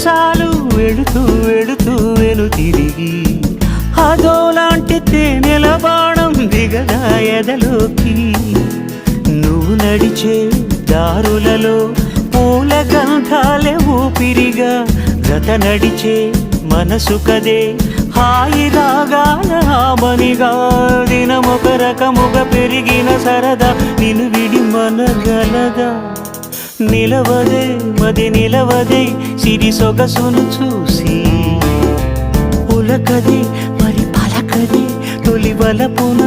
సరసాలు వెళుతూ వెళుతూ వెను తిరిగి అదోలాంటి తేనెల బాణం దిగదా ఎదలోకి. నువ్వు నడిచే దారులలో పూల గంధాలే ఊపిరిగా గత నడిచే మనసు కదే హాయి రాగాల హామనిగా. దినమొక రకముగా పెరిగిన సరదా నిన్ను విడి మనగలదా. నిలవదే మది నిలవదే సిరి సొగసును చూసి ఉలకదే మరి పలకదే తొలి వలపున